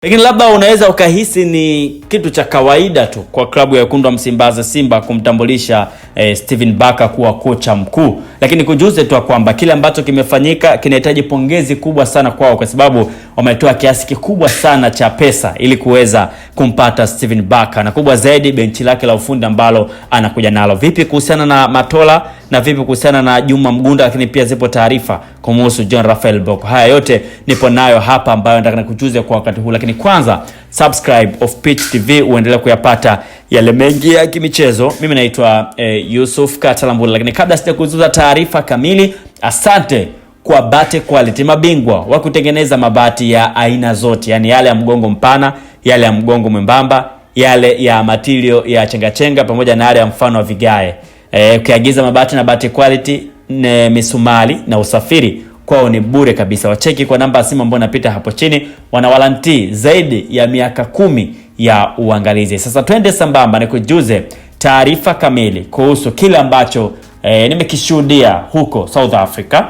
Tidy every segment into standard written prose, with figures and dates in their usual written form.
Lakini labda unaweza ukahisi ni kitu cha kawaida tu kwa klabu ya wekundu wa Msimbazi Simba kumtambulisha Steven Barker kuwa kocha mkuu. Lakini kujuze tu kwamba kile ambacho kimefanyika kinahitaji pongezi kubwa sana kwao, kwa sababu wametoa kiasi kikubwa sana cha pesa ili kuweza kumpata Steven Barker, na kubwa zaidi benchi lake la ufundi ambalo anakuja nalo. Vipi kuhusiana na Matola na vipi kuhusiana na Juma Mgunda, lakini pia zipo taarifa kumhusu John Raphael Bocco. Haya yote nipo nayo hapa ambayo nataka nikujuze kwa wakati huu. Lakini kwanza subscribe of Pitch TV uendelee kuyapata yale mengi ya kimichezo. Mimi naitwa Yusuf Katalambula. Lakini kabla sijakujuza taarifa kamili, asante kwa Bate Quality, mabingwa wa kutengeneza mabati ya aina zote, yani yale ya mgongo mpana, yale ya mgongo mwembamba, yale ya material ya chenga pamoja na yale ya mfano wa vigae. Ukiagiza mabati na Bate Quality, misumali na usafiri kwao ni bure kabisa. Wacheki kwa namba ya simu ambayo inapita hapo chini. Wana warranty zaidi ya miaka 10 ya uangalizi. Sasa twende sambamba nikujuze taarifa kamili kuhusu kile ambacho nimekishuhudia huko South Africa.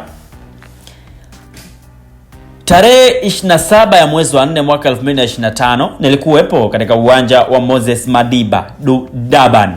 Tarehe 27 ya mwezi wa 4 mwaka 2025 nilikuwepo katika uwanja wa Moses Madiba Durban,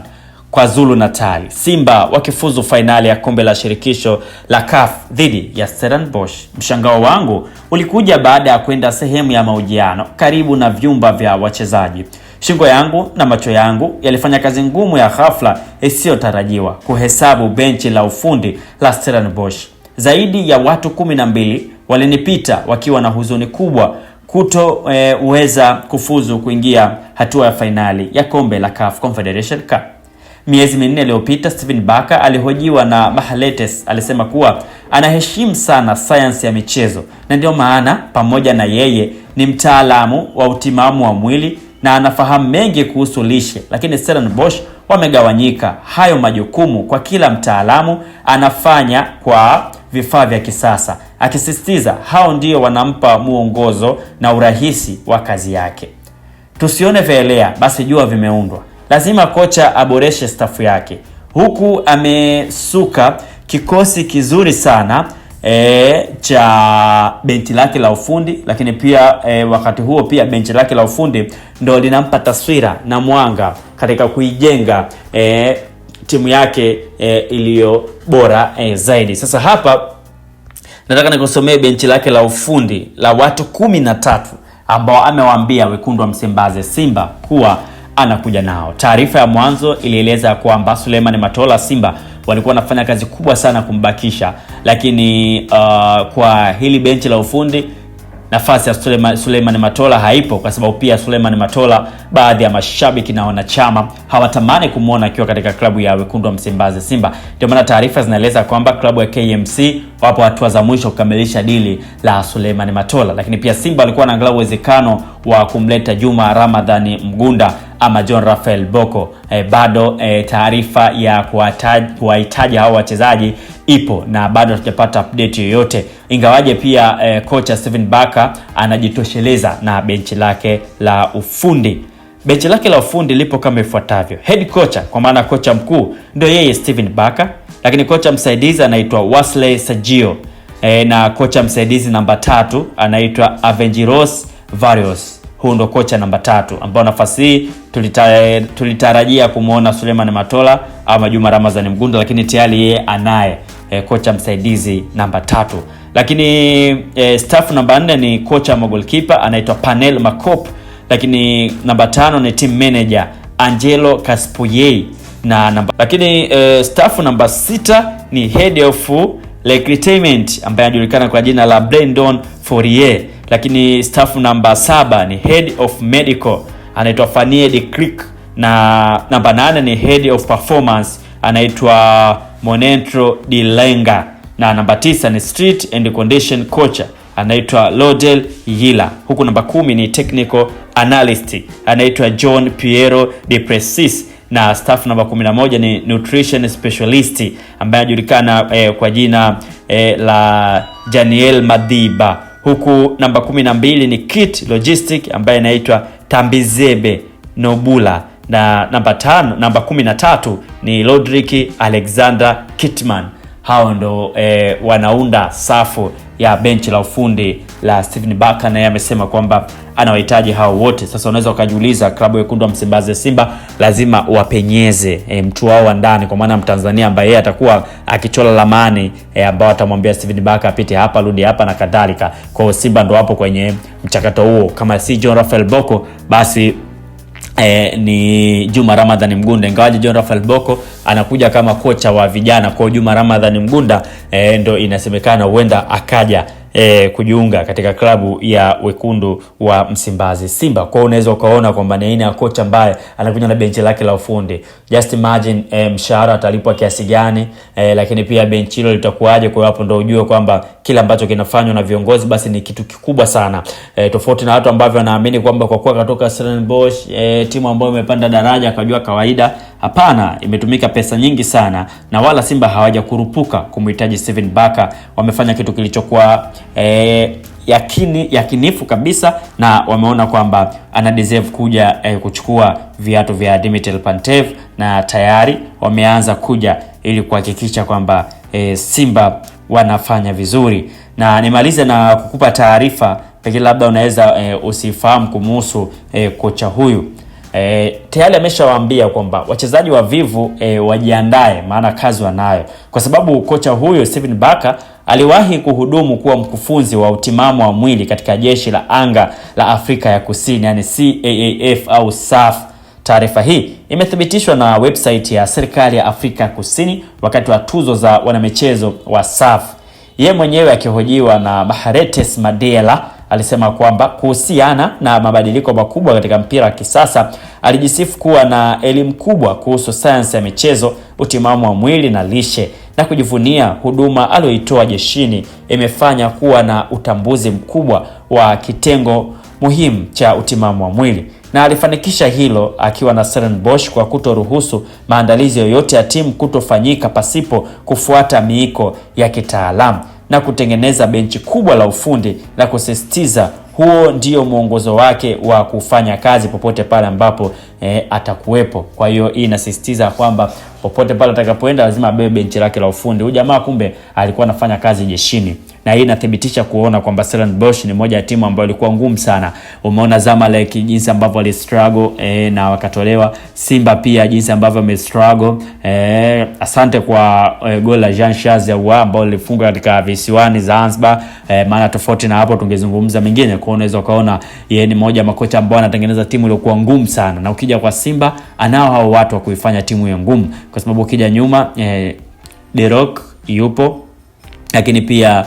KwaZulu-Natal. Simba wakifuzu finali ya kombe la shirikisho la CAF dhidi ya Stellenbosch. Mshangao wangu ulikuja baada ya kwenda sehemu ya mahojiano karibu na vyumba vya wachezaji. Shingo yangu na macho yangu yalifanya kazi ngumu ya ghafla isiyotarajiwa kuhesabu benchi la ufundi la Stellenbosch. Zaidi ya watu 12 walinipita wakiwa na huzuni kubwa uweza kufuzu kuingia hatua ya finali ya kombe la CAF Confederation Cup. Miezi minne iliyopita Steven Barker alihojiwa na Mahaletes. Alisema kuwa anaheshimu sana science ya michezo, na ndio maana pamoja na yeye ni mtaalamu wa utimamu wa mwili na anafahamu mengi kuhusu lishe, lakini Stellenbosch wamegawanyika hayo majukumu, kwa kila mtaalamu anafanya kwa vifaa vya kisasa, akisisitiza hao ndio wanampa muongozo na urahisi wa kazi yake. Tusione vielea basi jua vimeundwa. Lazima kocha aboreshe stafu yake. Huku amesuka kikosi kizuri sana cha benchi lake la ufundi, lakini pia wakati huo pia benchi lake la ufundi ndio linampa taswira na mwanga katika kuijenga timu yake iliyo bora zaidi. Sasa hapa nataka nikusomee benchi lake la ufundi la watu 13 ambao amewaambia wekundu wa Msimbazi Simba kuwa anakuja nao. Taarifa ya mwanzo ilieleza kwamba Suleiman Matola Simba walikuwa wanafanya kazi kubwa sana kumbakisha, lakini kwa hili benchi la ufundi nafasi ya Suleiman Matola haipo, kwa sababu pia Suleiman Matola baadhi ya mashabiki na wanachama hawatamani kumuona akiwa katika klabu ya wekundu wa Msimbazi Simba. Ndio maana taarifa zinaeleza kwamba klabu ya KMC wapo hatua za mwisho kukamilisha dili la Suleiman Matola, lakini pia Simba walikuwa wanaangalia uwezekano wa kumleta Juma Ramadhani Mgunda ama John Raphael Bocco. Bado taarifa ya kuwahitaji hao wachezaji ipo na bado hatujapata update yoyote, ingawaje pia kocha Steven Barker anajitosheleza na benchi lake la ufundi. Benchi lake la ufundi lipo kama ifuatavyo: head coach kwa maana kocha mkuu ndio yeye Steven Barker, lakini kocha msaidizi anaitwa Wesley Sajio, na kocha msaidizi namba 3 anaitwa Avengiros Varios. Huyo ndo kocha namba 3 ambao nafasi hii tulitarajia kumuona Suleiman Matola ama Juma Ramadhani Mgunda, lakini tayari yeye anaye kocha msaidizi namba 3. Lakini staff namba 4 ni kocha wa goalkeeper anaitwa Panel Makop, lakini namba 5 ni team manager Angelo Caspoyei lakini staff namba 6 ni head of recruitment ambaye anajulikana kwa jina la Brandon Fourier, lakini staff namba 7 ni head of medical anaitwa Fanie de Klerk, na namba 8 ni head of performance anaitwa Monentro de Lenga, na namba 9 ni street and condition coach anaitwa Lodel Yila. Huku namba 10 ni technical analyst anaitwa John Piero de Precis, na staff namba 11 ni nutrition specialist ambaye anajulikana kwa jina la Daniel Madiba. Huku namba 12 ni kit logistic ambaye anaitwa Tambizebe Nobula, na namba 13 ni Rodrick Alexander Kitman. Hao ndo wanaunda safu ya benchi la ufundi la Steven Barker, na yeye amesema kwamba anawahitaji hao wote. Sasa unaweza ukajiuliza, klabu ya Wekundu wa Msimbazi Simba lazima wapenyeze mtu wao wa ndani, kwa maana Mtanzania ambaye yeye atakuwa akichola lamani ambao atamwambia Steven Barker apite hapa, rudi hapa na kadhalika. Kwa Simba ndo hapo kwenye mchakato huo. Kama si John Raphael Bocco, basi ni Juma Ramadhani Mgunda. Ingawaje John Raphael Bocco anakuja kama kocha wa vijana, kwa Juma Ramadhani Mgunda ndo inasemekana huenda akaja kujiunga katika klabu ya Wekundu wa Msimbazi Simba. Kwa unaweza ukaona kwamba ni aina ya kocha ambaye anakuja na benchi lake la ufundi. Just imagine mshahara atalipwa kiasi gani, lakini pia benchi hilo litakuaje. Kwa hapo ndio ujue kwamba kila ambacho kinafanywa na viongozi basi ni kitu kikubwa sana. Tofauti na watu ambao wanaamini kwamba kwa kuwa katoka Stellenbosch timu ambayo imepanda daraja akajua kawaida. Hapana, imetumika pesa nyingi sana na wala Simba hawajakurupuka kumhitaji Steven Barker. Wamefanya kitu kilichokuwa yakinifu kabisa, na wameona kwamba ana deserve kuja kuchukua viatu vya Dimitri Pantev, na tayari wameanza kuja ili kuhakikisha kwamba Simba wanafanya vizuri. Na nimalize na kukupa taarifa pekee, labda unaweza usifahamu kumhusu kocha huyu. Tayari ameshawaambia kwamba wachezaji wavivu wajiandae, maana kazi wanayo, kwa sababu kocha huyo Steven Barker aliwahi kuhudumu kuwa mkufunzi wa utimamu wa mwili katika jeshi la anga la Afrika ya Kusini, yani CAAF au SAF. Taarifa hii imethibitishwa na website ya serikali ya Afrika Kusini wakati wa tuzo za wanamichezo wa SAF. Yeye mwenyewe akihojiwa na Baharetes Madela alisema kwamba kuhusiana na mabadiliko makubwa katika mpira wa kisasa, alijisifu kuwa na elimu kubwa kuhusu sayansi ya michezo, utimamu wa mwili na lishe, na kujivunia huduma aliyoitoa jeshini imefanya kuwa na utambuzi mkubwa wa kitengo muhimu cha utimamu wa mwili. Na alifanikisha hilo akiwa na Stellenbosch kwa kutoruhusu maandalizi yoyote ya timu kutofanyika pasipo kufuata miiko ya kitaalamu, na kutengeneza benchi kubwa la ufundi na kusisitiza huo ndio mwongozo wake wa kufanya kazi popote pale ambapo atakuwepo. Kwa hiyo hii inasisitiza kwamba popote pale atakapoenda lazima abebe benchi lake la ufundi. Huyu jamaa kumbe alikuwa anafanya kazi jeshini, na hii inathibitisha kuona kwamba Stellenbosch ni moja ya timu ambayo ilikuwa ngumu sana. Umeona Zamalek jinsi ambavyo wali struggle na wakatolewa. Simba pia jinsi ambavyo wame struggle. Asante kwa goli la Jean Charles Ahoua ambao lilifunga katika visiwani Zanzibar. Maana tofauti na hapo tungezungumza mengine. Kwa unaweza kaona yeye ni moja makocha ambao anatengeneza timu iliyokuwa ngumu sana. Na ukija kwa Simba anao hao watu wa kuifanya timu hiyo ngumu, kwa sababu ukija nyuma Derok yupo, lakini pia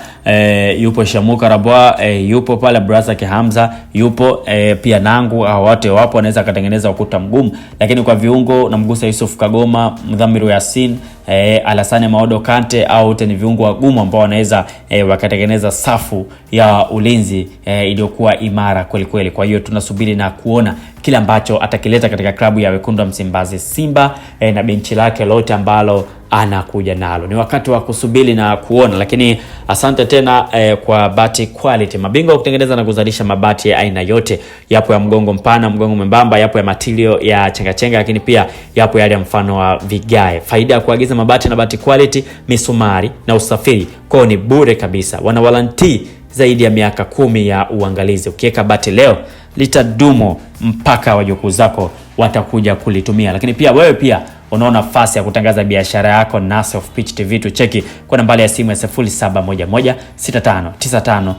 yupo Shamuka Rabwa, yupo pale Brasa Hamza, yupo pia Nangu. Hao wote wapo, wanaweza kutengeneza ukuta mgumu. Lakini kwa viungo na mgusa Yusuf Kagoma, Mdhamiru Yasin, Alassane Maodo Kante, au wote ni viungo wagumu ambao wanaweza wakatengeneza safu ya ulinzi iliyokuwa imara kweli kweli. Kwa hiyo tunasubiri na kuona kile ambacho atakileta katika klabu ya Wekundu wa Msimbazi Simba na benchi lake lote ambalo anakuja nalo. Ni wakati wa kusubiri na kuona. Lakini asante tena kwa Bati Quality, mabingwa wa kutengeneza na kuzalisha mabati ya aina yote. Yapo ya mgongo mpana, mgongo mwembamba, yapo ya material ya chenga, lakini pia yapo yale mfano wa vigae. Faida ya kuagiza mabati na Bati Quality: misumari na usafiri kwao ni bure kabisa. Wana warranty zaidi ya miaka 10 ya uangalizi. Ukiweka bati leo litadumu mpaka wajukuu zako watakuja kulitumia. Lakini pia wewe pia unaona nafasi ya kutangaza biashara yako na Of Pitch TV, tucheki kwa nambari ya simu ya 0711659593.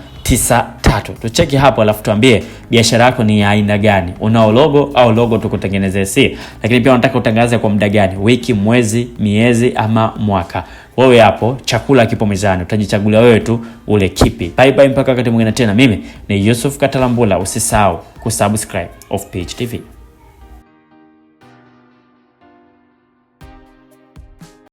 Tucheki hapo alafu tuambie biashara yako ni aina gani. Unao logo au logo tukutengenezee si. Lakini pia unataka utangaze kwa muda gani? Wiki, mwezi, miezi ama mwaka? Wewe hapo chakula kipo mezani, utajichagulia wewe tu ule kipi. Bye bye mpaka wakati mwingine tena. Mimi ni Yusuf Katalambula. Usisahau kusubscribe Of Pitch TV.